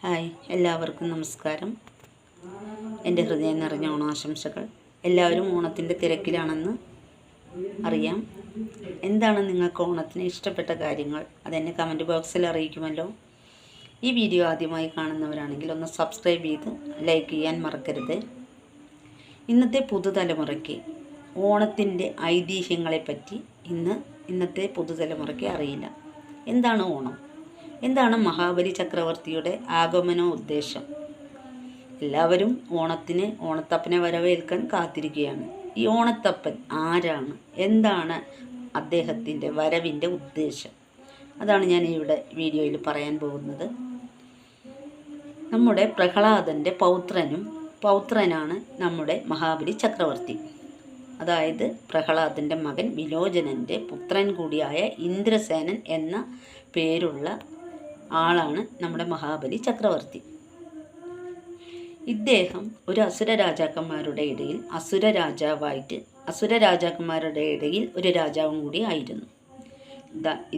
Hi, എല്ലാവർക്കും നമസ്കാരം. എൻ്റെ ഹൃദയം നിറഞ്ഞ ഓണാശംസകൾ. എല്ലാവരും ഓണത്തിൻ്റെ തിരക്കിലാണെന്ന് അറിയാം. എന്താണ് നിങ്ങൾക്ക് ഓണത്തിന് ഇഷ്ടപ്പെട്ട കാര്യങ്ങൾ? അതെന്നെ കമൻറ്റ് ബോക്സിൽ അറിയിക്കുമല്ലോ. ഈ വീഡിയോ ആദ്യമായി കാണുന്നവരാണെങ്കിൽ ഒന്ന് സബ്സ്ക്രൈബ് ചെയ്ത് ലൈക്ക് ചെയ്യാൻ മറക്കരുത്. ഇന്നത്തെ പുതുതലമുറയ്ക്ക് ഓണത്തിൻ്റെ ഐതിഹ്യങ്ങളെപ്പറ്റി ഇന്നത്തെ പുതുതലമുറയ്ക്ക് അറിയില്ല. എന്താണ് ഓണം? എന്താണ് മഹാബലി ചക്രവർത്തിയുടെ ആഗമന ഉദ്ദേശം? എല്ലാവരും ഓണത്തപ്പനെ വരവേൽക്കാൻ കാത്തിരിക്കുകയാണ്. ഈ ഓണത്തപ്പൻ ആരാണ്? എന്താണ് അദ്ദേഹത്തിൻ്റെ വരവിൻ്റെ ഉദ്ദേശം? അതാണ് ഞാൻ ഇവിടെ വീഡിയോയിൽ പറയാൻ പോകുന്നത്. നമ്മുടെ പ്രഹ്ലാദൻ്റെ പൗത്രനാണ് നമ്മുടെ മഹാബലി ചക്രവർത്തി. അതായത് പ്രഹ്ലാദൻ്റെ മകൻ വിലോചനൻ്റെ പുത്രൻ കൂടിയായ ഇന്ദ്രസേനൻ എന്ന പേരുള്ള ആളാണ് നമ്മുടെ മഹാബലി ചക്രവർത്തി. ഇദ്ദേഹം ഒരു അസുര രാജാക്കന്മാരുടെ ഇടയിൽ ഒരു രാജാവും കൂടി ആയിരുന്നു.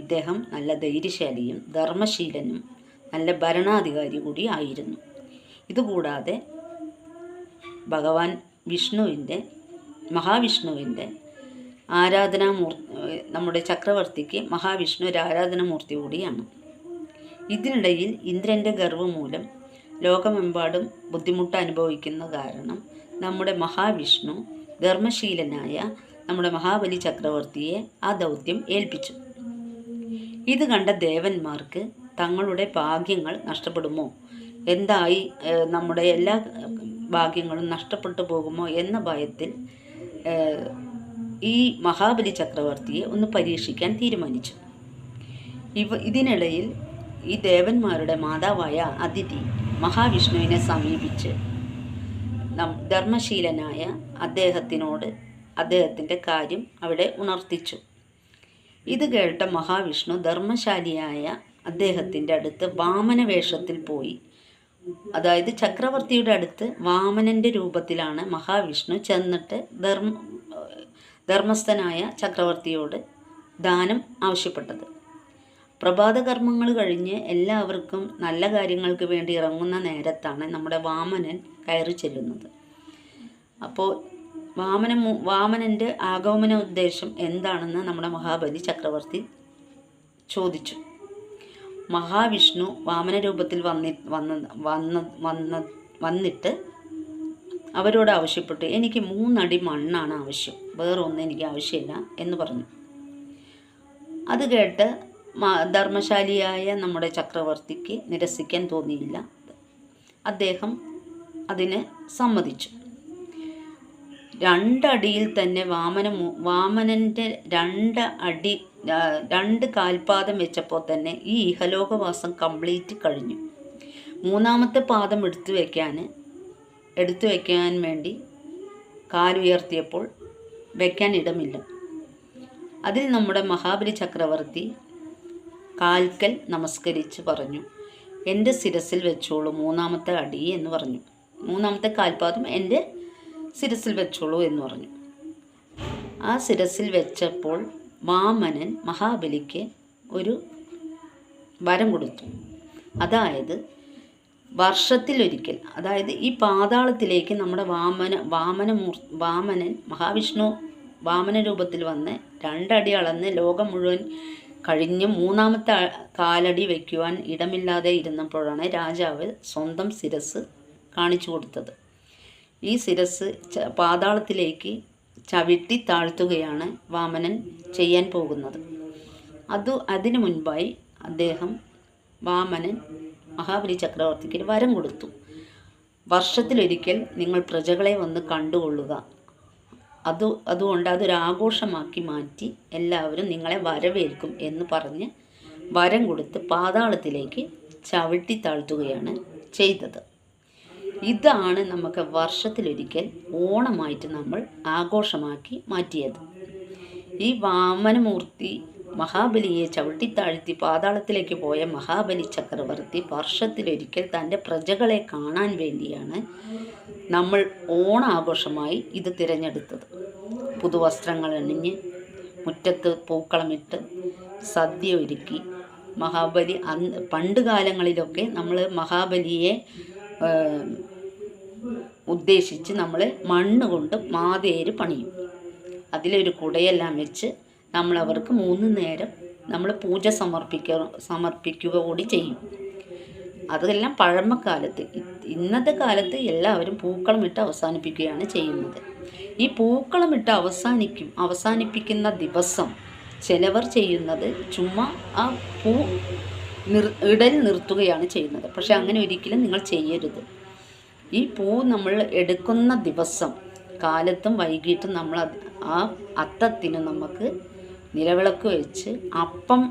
ഇദ്ദേഹം നല്ല ധൈര്യശാലിയും ധർമ്മശീലനും നല്ല ഭരണാധികാരി കൂടി ആയിരുന്നു. ഇതുകൂടാതെ ഭഗവാൻ മഹാവിഷ്ണുവിൻ്റെ നമ്മുടെ ചക്രവർത്തിക്ക് മഹാവിഷ്ണു ഒരു ആരാധനാമൂർത്തി കൂടിയാണ്. ഇതിനിടയിൽ ഇന്ദ്രൻ്റെ ഗർവ്വം മൂലം ലോകമെമ്പാടും ബുദ്ധിമുട്ട് അനുഭവിക്കുന്ന കാരണം നമ്മുടെ മഹാവിഷ്ണു ധർമ്മശീലനായ നമ്മുടെ മഹാബലി ചക്രവർത്തിയെ ആ ദൗത്യം ഏൽപ്പിച്ചു. ഇത് കണ്ട ദേവന്മാർക്ക് തങ്ങളുടെ ഭാഗ്യങ്ങൾ നഷ്ടപ്പെടുമോ, എന്തായി നമ്മുടെ എല്ലാ ഭാഗ്യങ്ങളും നഷ്ടപ്പെട്ടു പോകുമോ എന്ന ഭയത്തിൽ ഈ മഹാബലി ചക്രവർത്തിയെ ഒന്ന് പരീക്ഷിക്കാൻ തീരുമാനിച്ചു. ഇതിനിടയിൽ ഈ ദേവന്മാരുടെ മാതാവായ അതിഥി മഹാവിഷ്ണുവിനെ സമീപിച്ച് ധർമ്മശീലനായ അദ്ദേഹത്തിൻ്റെ കാര്യം അവിടെ ഉണർത്തിച്ചു. ഇത് കേട്ട മഹാവിഷ്ണു ധർമ്മശാലിയായ അദ്ദേഹത്തിൻ്റെ അടുത്ത് വാമന വേഷത്തിൽ പോയി. അതായത് ചക്രവർത്തിയുടെ അടുത്ത് വാമനൻ്റെ രൂപത്തിലാണ് മഹാവിഷ്ണു ചെന്നിട്ട് ധർമ്മസ്ഥനായ ചക്രവർത്തിയോട് ദാനം ആവശ്യപ്പെട്ടത്. പ്രഭാതകർമ്മങ്ങൾ കഴിഞ്ഞ് എല്ലാവർക്കും നല്ല കാര്യങ്ങൾക്ക് വേണ്ടി ഇറങ്ങുന്ന നേരത്താണ് നമ്മുടെ വാമനൻ കയറി ചെല്ലുന്നത്. അപ്പോൾ വാമനൻ്റെ ആഗമന ഉദ്ദേശം എന്താണെന്ന് നമ്മുടെ മഹാബലി ചക്രവർത്തി ചോദിച്ചു. മഹാവിഷ്ണു വാമന രൂപത്തിൽ വന്നിട്ട് അവരോട് ആവശ്യപ്പെട്ടു, എനിക്ക് 3 അടി മണ്ണാണ് ആവശ്യം, വേറൊന്നും എനിക്ക് ആവശ്യമില്ല എന്ന് പറഞ്ഞു. അത് കേട്ട് ധർമ്മശാലിയായ നമ്മുടെ ചക്രവർത്തിക്ക് നിരസിക്കാൻ തോന്നിയില്ല. അദ്ദേഹം അതിന് സമ്മതിച്ചു. 2 അടിയിൽ തന്നെ വാമനൻ്റെ 2 കാൽപാദം വെച്ചപ്പോൾ തന്നെ ഈ ഇഹലോകവാസം കംപ്ലീറ്റ് കഴിഞ്ഞു. 3ാമത്തെ പാദം എടുത്തു വയ്ക്കാൻ വേണ്ടി കാലുയർത്തിയപ്പോൾ വയ്ക്കാൻ ഇടമില്ല. അതിൽ നമ്മുടെ മഹാബലി ചക്രവർത്തി കാൽക്കൽ നമസ്കരിച്ച് പറഞ്ഞു, എൻ്റെ ശിരസിൽ വെച്ചോളൂ 3ാമത്തെ അടി എന്ന് പറഞ്ഞു. 3ാമത്തെ കാൽപാദം എൻ്റെ ശിരസിൽ വെച്ചോളൂ എന്ന് പറഞ്ഞു. ആ ശിരസിൽ വെച്ചപ്പോൾ വാമനൻ മഹാബലിക്ക് ഒരു വരം കൊടുത്തു. അതായത് വർഷത്തിലൊരിക്കൽ, അതായത് ഈ പാതാളത്തിലേക്ക് നമ്മുടെ വാമനൻ മഹാവിഷ്ണു വാമന രൂപത്തിൽ വന്ന് 2 അടി അളന്ന് ലോകം മുഴുവൻ കഴിഞ്ഞ് 3ാമത്തെ കാലടി വയ്ക്കുവാൻ ഇടമില്ലാതെ ഇരുന്നപ്പോഴാണ് രാജാവ് സ്വന്തം ശിരസ് കാണിച്ചു കൊടുത്തത്. ഈ ശിരസ് പാതാളത്തിലേക്ക് ചവിട്ടി താഴ്ത്തുകയാണ് വാമനൻ ചെയ്യാൻ പോകുന്നത്. അതിനു മുൻപായി വാമനൻ മഹാബലി ചക്രവർത്തിക്ക് ഒരു വരം കൊടുത്തു. വർഷത്തിലൊരിക്കൽ നിങ്ങൾ പ്രജകളെ വന്ന് കണ്ടുകൊള്ളുക, അതുകൊണ്ട് അതൊരാഘോഷമാക്കി മാറ്റി എല്ലാവരും നിങ്ങളെ വരവേൽക്കും എന്ന് പറഞ്ഞ് വരം കൊടുത്ത് പാതാളത്തിലേക്ക് ചവിട്ടി താഴ്ത്തുകയാണ് ചെയ്തത്. ഇതാണ് നമുക്ക് വർഷത്തിലൊരിക്കൽ ഓണമായിട്ട് നമ്മൾ ആഘോഷമാക്കി മാറ്റിയത്. ഈ വാമനമൂർത്തി മഹാബലിയെ ചവിട്ടിത്താഴ്ത്തി പാതാളത്തിലേക്ക് പോയ മഹാബലി ചക്രവർത്തി വർഷത്തിലൊരിക്കൽ തൻ്റെ പ്രജകളെ കാണാൻ വേണ്ടിയാണ് നമ്മൾ ഓണാഘോഷമായി ഇത് തിരഞ്ഞെടുത്തത്. പുതുവസ്ത്രങ്ങൾ അണിഞ്ഞ് മുറ്റത്ത് പൂക്കളമിട്ട് സദ്യ ഒരുക്കി മഹാബലി പണ്ട് കാലങ്ങളിലൊക്കെ നമ്മൾ മഹാബലിയെ ഉദ്ദേശിച്ച് നമ്മൾ മണ്ണ് കൊണ്ട് മാതേര് പണിയും. അതിലൊരു കുടയെല്ലാം വെച്ച് നമ്മൾ അവർക്ക് 3 നേരം നമ്മൾ പൂജ സമർപ്പിക്കുക കൂടി ചെയ്യും. അതെല്ലാം പഴമക്കാലത്ത്. ഇന്നത്തെ കാലത്ത് എല്ലാവരും പൂക്കളമിട്ട് അവസാനിപ്പിക്കുകയാണ് ചെയ്യുന്നത്. ഈ പൂക്കളമിട്ട് അവസാനിപ്പിക്കുന്ന ദിവസം ചിലവർ ചെയ്യുന്നത് ചുമ്മാ ആ പൂ ഇടൽ നിർത്തുകയാണ് ചെയ്യുന്നത്. പക്ഷെ അങ്ങനെ ഒരിക്കലും നിങ്ങൾ ചെയ്യരുത്. ഈ പൂ നമ്മൾ എടുക്കുന്ന ദിവസം കാലത്തും വൈകിട്ടും നമ്മൾ ആ അത്തത്തിന് നമുക്ക് നിലവിളക്ക് വെച്ച് അപ്പം,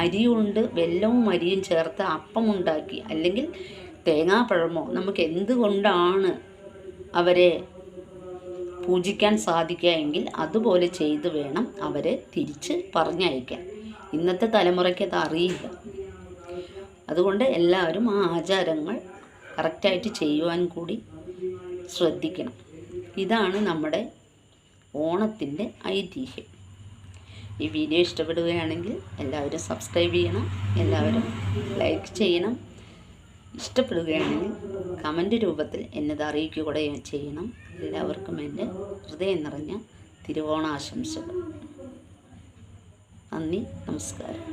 അരി കൊണ്ട് വെല്ലവും അരിയും ചേർത്ത് അപ്പം ഉണ്ടാക്കി, അല്ലെങ്കിൽ തേങ്ങാപ്പഴമോ, നമുക്ക് എന്തുകൊണ്ടാണ് അവരെ പൂജിക്കാൻ സാധിക്കുക എങ്കിൽ അതുപോലെ ചെയ്ത് വേണം അവരെ തിരിച്ച് പറഞ്ഞയക്കാൻ. ഇന്നത്തെ തലമുറയ്ക്ക് അത് അറിയില്ല. അതുകൊണ്ട് എല്ലാവരും ആ ആചാരങ്ങൾ കറക്റ്റായിട്ട് ചെയ്യുവാൻ കൂടി ശ്രദ്ധിക്കണം. ഇതാണ് നമ്മുടെ ഓണത്തിൻ്റെ ഐതിഹ്യം. ഈ വീഡിയോ ഇഷ്ടപ്പെടുകയാണെങ്കിൽ എല്ലാവരും സബ്സ്ക്രൈബ് ചെയ്യണം, എല്ലാവരും ലൈക്ക് ചെയ്യണം. ഇഷ്ടപ്പെടുകയാണെങ്കിൽ കമൻറ്റ് രൂപത്തിൽ എന്നത് അറിയിക്കുക കൂടെ ചെയ്യണം. എല്ലാവർക്കും എൻ്റെ ഹൃദയം നിറഞ്ഞ തിരുവോണാശംസകൾ. നന്ദി, നമസ്കാരം.